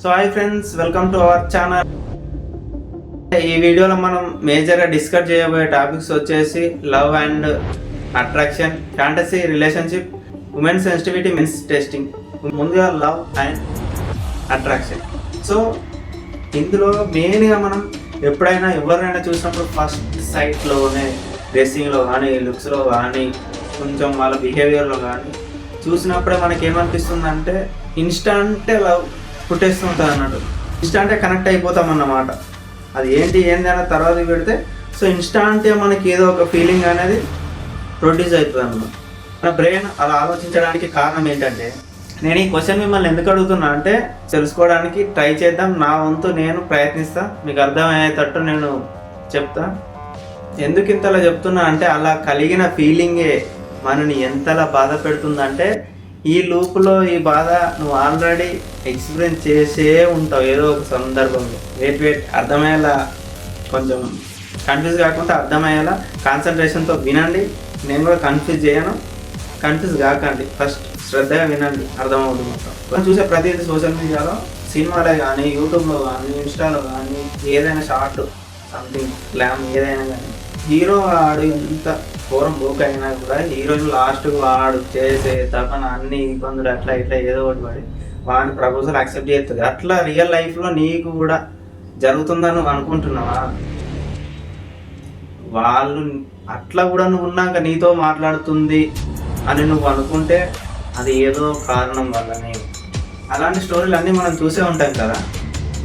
So hi friends, welcome to our channel. ఈ వీడియోలో మనం మేజర్గా డిస్కస్ చేయబోయే టాపిక్స్ వచ్చేసి love and attraction, fantasy relationship, women sensitivity, men's testing. ముందుగా లవ్ అండ్ అట్రాక్షన్. సో ఇందులో మెయిన్గా మనం ఎప్పుడైనా ఎవరినైనా చూసినప్పుడు ఫస్ట్ సైట్లోనే డ్రెస్సింగ్లో కానీ, లుక్స్లో కానీ, కొంచెం వాళ్ళ బిహేవియర్లో కానీ చూసినప్పుడే మనకి ఏమనిపిస్తుంది అంటే ఇన్స్టాంటే లవ్ పుట్టేస్తుంటుంది అన్నట్టు. ఇన్స్టాంటే కనెక్ట్ అయిపోతాం అన్నమాట. అది ఏంటి అన్న తర్వాత పెడితే సో ఇన్స్టాంటే మనకి ఏదో ఒక ఫీలింగ్ అనేది ప్రొడ్యూస్ అవుతుంది అన్నమాట. మన బ్రెయిన్ అలా ఆలోచించడానికి కారణం ఏంటంటే, నేను ఈ క్వశ్చన్ మిమ్మల్ని ఎందుకు అడుగుతున్నా అంటే తెలుసుకోవడానికి ట్రై చేద్దాం. నా వంతు నేను ప్రయత్నిస్తా, మీకు అర్థమయ్యేటట్టు నేను చెప్తా. ఎందుకు ఇంతలా చెప్తున్నా అంటే అలా కలిగిన ఫీలింగే మనని ఎంతలా బాధ పెడుతుందంటే ఈ లూప్లో ఈ బాధ నువ్వు ఆల్రెడీ ఎక్స్పీరియన్స్ చేసే ఉంటావు ఏదో ఒక సందర్భంలో. వెయిట్ అర్థమయ్యేలా, కొంచెం కన్ఫ్యూజ్ కాకుండా అర్థమయ్యేలా కాన్సన్ట్రేషన్తో వినండి. నేను కూడా కన్ఫ్యూజ్ చేయను, కన్ఫ్యూజ్ కాకండి. ఫస్ట్ శ్రద్ధగా వినండి, అర్థమవుతుంది మొత్తం. మనం చూసే ప్రతిదీ సోషల్ మీడియాలో, సినిమాలే కానీ, యూట్యూబ్లో కానీ, ఇన్స్టాలో కానీ, ఏదైనా షార్ట్ సంథింగ్ గ్లామ్ ఏదైనా కానీ, హీరో ఆడు ఎంత పూర్వం బుక్ అయినా కూడా హీరోయిన్ లాస్ట్కు వాడు చేసే తపన అన్ని ఇబ్బందులు అట్లా ఇట్లా ఏదో ఒకటి పడి వాడిని ప్రపోజల్ యాక్సెప్ట్ చేస్తుంది. అట్లా రియల్ లైఫ్లో నీకు కూడా జరుగుతుందని నువ్వు అనుకుంటున్నావా? వాళ్ళు అట్లా కూడా నువ్వు ఉన్నాక నీతో మాట్లాడుతుంది అని నువ్వు అనుకుంటే అది ఏదో కారణం వల్లనే. అలాంటి స్టోరీలు అన్నీ మనం చూసే ఉంటాం కదా.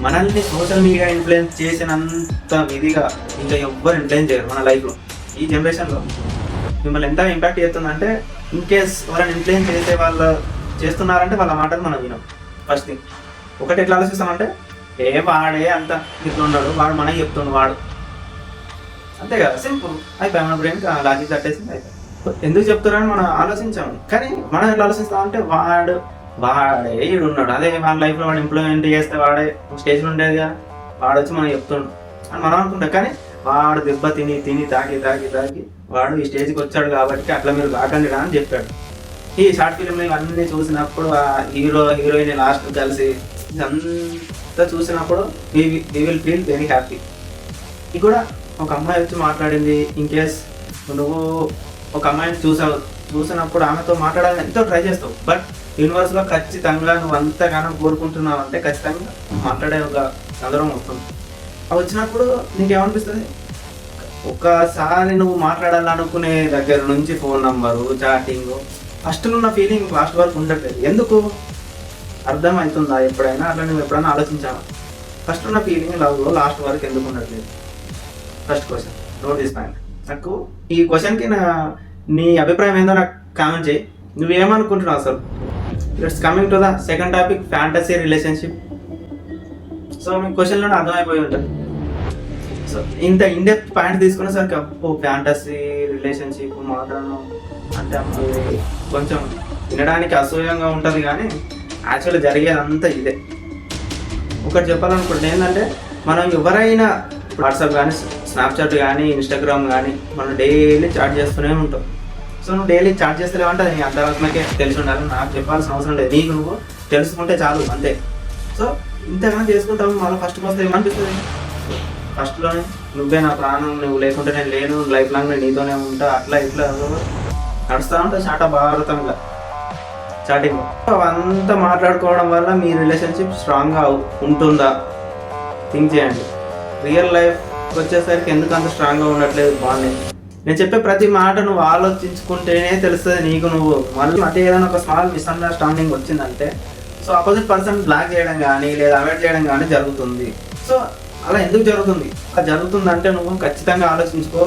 మనల్ని సోషల్ మీడియా ఇన్ఫ్లుయెన్స్ చేసినంత విధిగా ఇంకా ఎవ్వరు ఇన్ఫ్లుయెన్స్ చేయరు మన లైఫ్లో. ఈ జనరేషన్లో మిమ్మల్ని ఎంత ఇంపాక్ట్ చేస్తుందంటే, ఇన్ కేస్ ఎవరైనా ఇన్ఫ్లుయెన్స్ చేసే వాళ్ళు చేస్తున్నారంటే వాళ్ళ మాటలు మనం వినం. ఫస్ట్ థింగ్ ఒకటి ఎట్లా ఆలోచిస్తామంటే, వాడే అంత ఇట్లా ఉన్నాడు, వాడు మనకి చెప్తుండు, వాడు అంతే కదా, సింపుల్ అయిపోయి మన బ్రెయిన్ లాజిక్ కట్టేసి అయిపోయి. ఎందుకు చెప్తున్నారని మనం ఆలోచించాము. కానీ మనం ఎట్లా ఆలోచిస్తామంటే వాడే ఈడు ఉన్నాడు, అదే వాళ్ళ లైఫ్లో వాడు ఇంప్లిమెంట్ చేస్తే వాడే స్టేజ్లో ఉండేదిగా, వాడు వచ్చి మనం చెప్తుండు అని మనం అనుకుంటాం. కానీ వాడు దెబ్బ తిని తాకి వాడు ఈ స్టేజ్కి వచ్చాడు కాబట్టి అట్లా మీరు కాకండి అని చెప్పాడు. ఈ షార్ట్ ఫిలింలు ఇవన్నీ చూసినప్పుడు ఆ హీరోయిన్ లాస్ట్ కలిసి ఇదంతా చూసినప్పుడు we will feel very happy. ఇది కూడా ఒక అమ్మాయి వచ్చి మాట్లాడింది. ఇన్ కేస్ నువ్వు ఒక అమ్మాయిని చూసినప్పుడు ఆమెతో మాట్లాడాలని ఎంతో ట్రై చేస్తావు. బట్ యూనివర్స్లో ఖచ్చితంగా నువ్వు అంతగానో కోరుకుంటున్నావు అంటే ఖచ్చితంగా మాట్లాడే ఒక సందర్భం వస్తుంది. అవి వచ్చినప్పుడు నీకేమనిపిస్తుంది? ఒకసారి నువ్వు మాట్లాడాలనుకునే దగ్గర నుంచి ఫోన్ నంబరు, చాటింగ్, ఫస్ట్ ఉన్న ఫీలింగ్ లాస్ట్ వరకు ఉండట్లేదు. ఎందుకు అర్థమవుతుందా? ఎప్పుడైనా అట్లా నువ్వు ఎప్పుడైనా ఆలోచించావా? ఫస్ట్ ఉన్న ఫీలింగ్ లవ్లో లాస్ట్ వరకు ఎందుకు ఉండట్లేదు? First question, note this point. నాకు ఈ క్వశ్చన్కి నీ అభిప్రాయం ఏందో నాకు కామెంట్ చేయి. నువ్వేమనుకుంటున్నావు అసలు? It's coming to the second topic, fantasy relationship. So మీ క్వశ్చన్లో అర్థమైపోయి ఉంటుంది. సో ఇంత ఇన్డెప్త్ పాయింట్ తీసుకునేసరికి అప్పు ఫ్యాంటసీ రిలేషన్షిప్ మాట్లాడడం అంటే కొంచెం వినడానికి అసూయంగా ఉంటుంది. కానీ యాక్చువల్లీ జరిగేదంతా ఇదే. ఒకటి చెప్పాలనుకుంటే ఏంటంటే, మనం ఎవరైనా వాట్సాప్ కానీ, స్నాప్చాట్ కానీ, ఇన్స్టాగ్రామ్ కానీ మనం డైలీ చాట్ చేస్తూనే ఉంటాం. సో నువ్వు డైలీ చాట్ చేస్తలేవంటే నీ అంతరాత్మకే తెలిసి ఉండాలి. నాకు చెప్పాల్సిన అవసరం లేదు, నీకు నువ్వు తెలుసుకుంటే చాలు, అంతే. సో ఇంతగానో చేసుకుంటాము. మళ్ళీ ఫస్ట్ వస్తే ఏమనిపిస్తుంది? ఫస్ట్లోనే నువ్వే నా ప్రాణం, నువ్వు లేకుంటే నేను లేను, లైఫ్ లాంగ్ నేను నీతోనే ఉంటా, అట్లా ఇట్లా నడుస్తూ ఉంటా చాట భారతంగా చాటింగ్. అవంతా మాట్లాడుకోవడం వల్ల మీ రిలేషన్షిప్ స్ట్రాంగ్గా ఉంటుందా? థింక్ చేయండి. రియల్ లైఫ్ వచ్చేసరికి ఎందుకు అంత స్ట్రాంగ్గా ఉండట్లేదు? బాగుంది. నేను చెప్పే ప్రతి మాట నువ్వు ఆలోచించుకుంటేనే తెలుస్తుంది నీకు. నువ్వు మళ్ళీ అంటే ఏదైనా ఒక స్మాల్ మిస్అండర్స్టాండింగ్ వచ్చిందంటే సో ఆపోజిట్ పర్సన్ బ్లాక్ చేయడం కానీ లేదా అవాయిడ్ చేయడం కానీ జరుగుతుంది. సో అలా ఎందుకు జరుగుతుంది? అలా జరుగుతుందంటే నువ్వు ఖచ్చితంగా ఆలోచించుకో.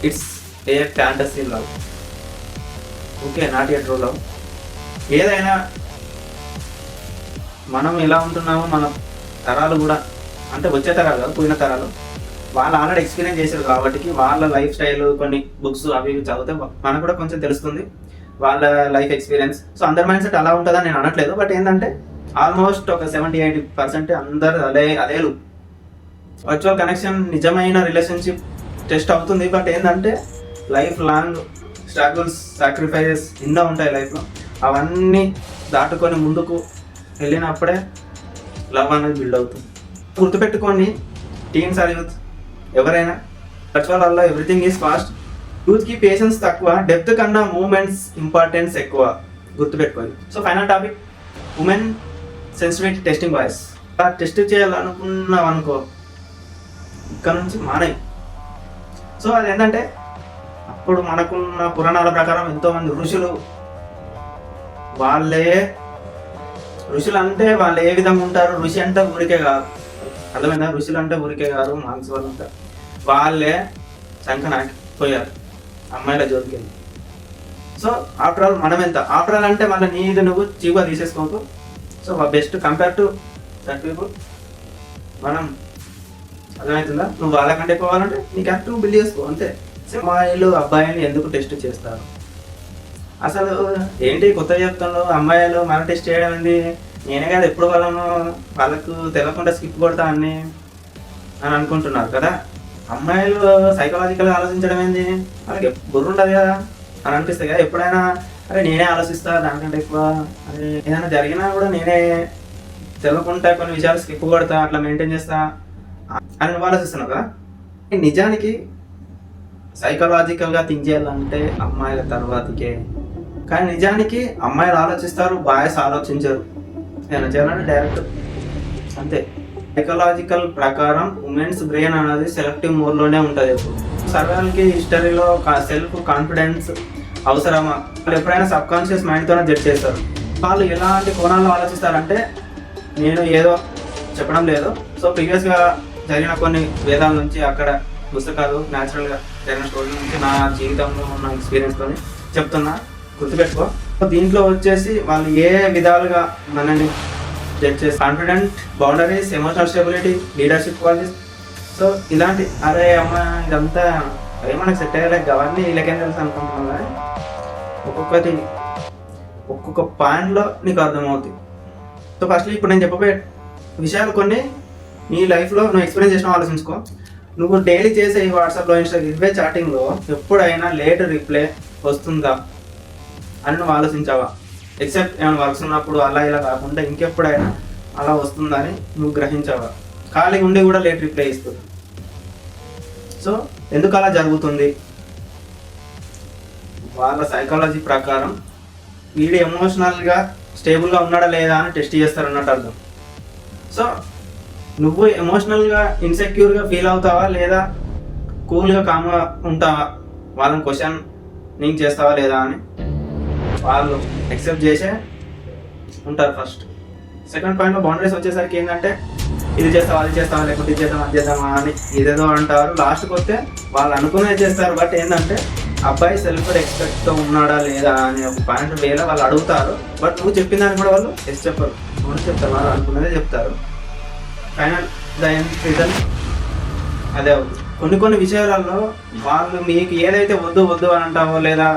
It's a fantasy love, okay, not a true love. ఏదైనా మనం ఎలా ఉంటున్నామో మన తరాలు కూడా, అంటే వచ్చే తరాలు కాదు, పోయిన తరాలు, వాళ్ళు ఆల్రెడీ ఎక్స్పీరియన్స్ చేశారు కాబట్టి వాళ్ళ లైఫ్ స్టైల్, కొన్ని బుక్స్ అవి చదివితే మనకు కూడా కొంచెం తెలుస్తుంది వాళ్ళ లైఫ్ ఎక్స్పీరియన్స్. సో అందరి మైండ్ సెట్ అలా ఉంటుందని నేను అనట్లేదు. బట్ ఏంటంటే ఆల్మోస్ట్ ఒక 70-80% అందరు అదే వర్చువల్ కనెక్షన్ నిజమైన రిలేషన్షిప్ టెస్ట్ అవుతుంది. బట్ ఏంటంటే లైఫ్ లాంగ్ స్ట్రగుల్స్, సాక్రిఫైజెస్ ఎన్నో ఉంటాయి లైఫ్లో. అవన్నీ దాటుకొని ముందుకు వెళ్ళినప్పుడే లవ్ అనేది బిల్డ్ అవుతుంది. గుర్తుపెట్టుకోండి, టీన్స్ ఆర్ యూత్ ఎవరైనా వల్ల ఎవ్రీథింగ్ ఈజ్ ఫాస్ట్. యూత్కి పేషెన్స్ తక్కువ, డెప్త్ కన్నా మూమెంట్స్ ఇంపార్టెన్స్ ఎక్కువ. గుర్తుపెట్టుకోండి. So final topic, women sensitivity testing voice. Test చేయాలనుకున్నాం అనుకో, ఇక్కడ నుంచి మానేయి. సో అది ఏంటంటే, అప్పుడు మనకున్న పురాణాల ప్రకారం ఎంతోమంది ఋషులు అంటే వాళ్ళు ఏ విధంగా ఉంటారు, ఋషి అంటే ఊరికే కాదు, అర్థమైందా? ఋషులు అంటే ఊరికే కాదు, మాంస వాళ్ళు ఉంటారు. వాళ్ళే శంఖనాకి పోయారు అమ్మాయిల జోలికి. సో ఆఫ్టర్ ఆల్ మనం ఎంత, ఆఫ్టర్ ఆల్ అంటే మళ్ళీ నీది నువ్వు చీప్గా తీసేసుకోకు. So best compare to that people మనం, అర్థమవుతుందా? నువ్వు వాళ్ళకంటే ఎక్కువ కావాలంటే నీ క్యారెక్టర్ బిల్డ్ చేసుకో, అంతే. అమ్మాయిలు అబ్బాయిని ఎందుకు టెస్ట్ చేస్తారు? అసలు ఏంటి కొత్త చెప్తాను, అమ్మాయిలు మన టెస్ట్ చేయడం ఏంది? నేనే కదా ఎప్పుడు వాళ్ళకు తెలియకుండా స్కిప్ కొడతా అని అనుకుంటున్నారు కదా. అమ్మాయిలు సైకలాజికల్గా ఆలోచించడం ఏంది? వాళ్ళకి బుర్ర ఉంటుంది కదా అని అనిపిస్తుంది కదా. ఎప్పుడైనా అరే నేనే ఆలోచిస్తా దానికంటే ఎక్కువ, అది ఏదైనా జరిగినా కూడా నేనే తెలియకుండా కొన్ని విషయాలు స్కిప్ కొడతా, అట్లా మెయింటైన్ చేస్తా అని నువ్వు ఆలోచిస్తున్నావు కదా. నిజానికి సైకలాజికల్గా థింక్ చేయాలంటే అమ్మాయిల తర్వాతకే. కానీ నిజానికి అమ్మాయిలు ఆలోచిస్తారు, బాయ్స్ ఆలోచించరు. ఏమైనా చేయాలంటే డైరెక్ట్ అంతే. సైకలాజికల్ ప్రకారం ఉమెన్స్ బ్రెయిన్ అనేది సెలెక్టివ్ మోడ్లోనే ఉంటుంది ఎప్పుడు. సర్వేలకి హిస్టరీలో సెల్ఫ్ కాన్ఫిడెన్స్ అవసరమా, వాళ్ళు ఎప్పుడైనా సబ్ కాన్షియస్ మైండ్తోనే జడ్జ్ చేస్తారు. వాళ్ళు ఎలాంటి కోణాల్లో ఆలోచిస్తారంటే, నేను ఏదో చెప్పడం లేదు, సో ప్రీవియస్గా జరిగిన కొన్ని వేదాల నుంచి, అక్కడ పుస్తకాలు, న్యాచురల్గా జరిగిన స్టోరీ నుంచి, నా జీవితంలో ఉన్న ఎక్స్పీరియన్స్తో చెప్తున్నా, గుర్తుపెట్టుకో. దీంట్లో వచ్చేసి వాళ్ళు ఏ విధాలుగా మనల్ని జడ్జ్ చేసి, confident, boundaries, emotional stability, leadership qualities. So ఇలాంటి అరే అమ్మ ఇదంతా అదే మనకు సెట్ అయ్యేలాగా అవన్నీ వీళ్ళకేం తెలుసు అనుకుంటున్నాం. కానీ ఒక్కొక్క పాయింట్లో నీకు అర్థమవుతుంది. సో ఫస్ట్లీ ఇప్పుడు నేను చెప్పబోయే విషయాలు కొన్ని నీ లైఫ్లో నువ్వు ఎక్స్పీరియన్స్ చేసిన ఆలోచించుకో. నువ్వు డైలీ చేసే ఈ వాట్సాప్లో, ఇన్స్టాగ్రామ్, ఇవే చాటింగ్లో ఎప్పుడైనా లేట్ రిప్లై వస్తుందా అని నువ్వు ఆలోచించావా? ఎక్సెప్ట్ ఏమైనా వర్క్స్ ఉన్నప్పుడు అలా ఇలా కాకుండా ఇంకెప్పుడైనా అలా వస్తుందని నువ్వు గ్రహించావా? ఖాళీగా ఉండి కూడా లేట్ రిప్లై ఇస్తుంది. సో ఎందుకు అలా జరుగుతుంది? వాళ్ళ సైకాలజీ ప్రకారం వీడు ఎమోషనల్గా స్టేబుల్గా ఉన్నాడా లేదా అని టెస్ట్ చేస్తారు అన్నట్టు అర్థం. సో నువ్వు ఎమోషనల్గా ఇన్సెక్యూర్గా ఫీల్ అవుతావా లేదా కూల్గా కామ్గా ఉంటావా, వాళ్ళని క్వశ్చన్ నీకు చేస్తావా లేదా అని వాళ్ళు ఎక్సెప్ట్ చేసే ఉంటారు ఫస్ట్. సెకండ్ పాయింట్లో బౌండరీస్ వచ్చేసరికి ఏంటంటే, ఇది చేస్తావా అది చేస్తావా, లేకపోతే ఇది చేద్దామా అది చేద్దామా అని ఇదేదో అంటారు. లాస్ట్కి వస్తే వాళ్ళు అనుకునే చేస్తారు. బట్ ఏంటంటే అబ్బాయి సెల్ఫ్ రెస్పెక్ట్తో ఉన్నాడా లేదా అని ఒక పాయింట్ వేళ వాళ్ళు అడుగుతారు. బట్ నువ్వు చెప్పిన దాన్ని కూడా వాళ్ళు ఎస్ చెప్పరు, నువ్వు చెప్తారు, వాళ్ళు అనుకున్నదే చెప్తారు. ఫైనల్ రీజన్ అదే అవుతుంది. కొన్ని విషయాలలో వాళ్ళు మీకు ఏదైతే వద్దు అని అంటావో లేదా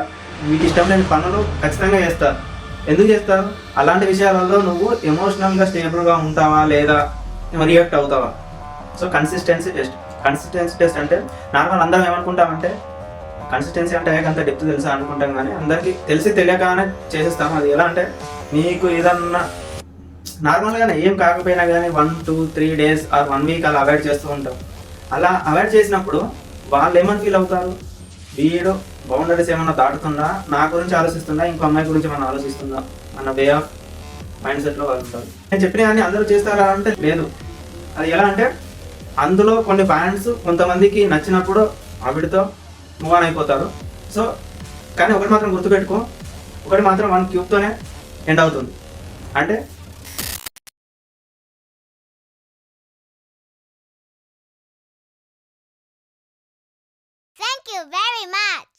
మీకు ఇష్టం లేని పనులు ఖచ్చితంగా చేస్తారు. ఎందుకు చేస్తారు? అలాంటి విషయాలలో నువ్వు ఎమోషనల్గా స్టేబుల్గా ఉంటావా లేదా రియాక్ట్ అవుతావా? సో కన్సిస్టెన్సీ టెస్ట్ అంటే నార్మల్ అందరం ఏమనుకుంటామంటే, కన్సిస్టెన్సీ అంటే అంత డెప్త్ తెలుసా అనుకుంటాం. కానీ అందరికీ తెలిసి తెలియగానే చేసేస్తాము. అది ఎలా అంటే, నీకు ఏదన్నా నార్మల్గానే ఏం కాకపోయినా కానీ 1, 2, 3 days ఆర్ 1 week అలా అవాయిడ్ చేస్తూ ఉంటాం. అలా అవాయిడ్ చేసినప్పుడు వాళ్ళు ఏమని ఫీల్ అవుతారు? వీడు బౌండరీస్ ఏమన్నా దాటుతుందా, నా గురించి ఆలోచిస్తుందా, ఇంకో అమ్మాయి గురించి మనం ఆలోచిస్తుందా అన్న వే ఆఫ్ మైండ్ సెట్లో వాళ్ళు ఉంటారు. నేను చెప్పిన కానీ అందరూ చేస్తారా అంటే లేదు. అది ఎలా అంటే, అందులో కొన్ని పాయింట్స్ కొంతమందికి నచ్చినప్పుడు ఆవిడతో మూవ్ ఆన్ అయిపోతారు. సో కానీ ఒకటి మాత్రం గుర్తుపెట్టుకో, ఒకటి మాత్రం 1 క్యూబ్తోనే ఎండ్ అవుతుంది. అంటే Thank you very much.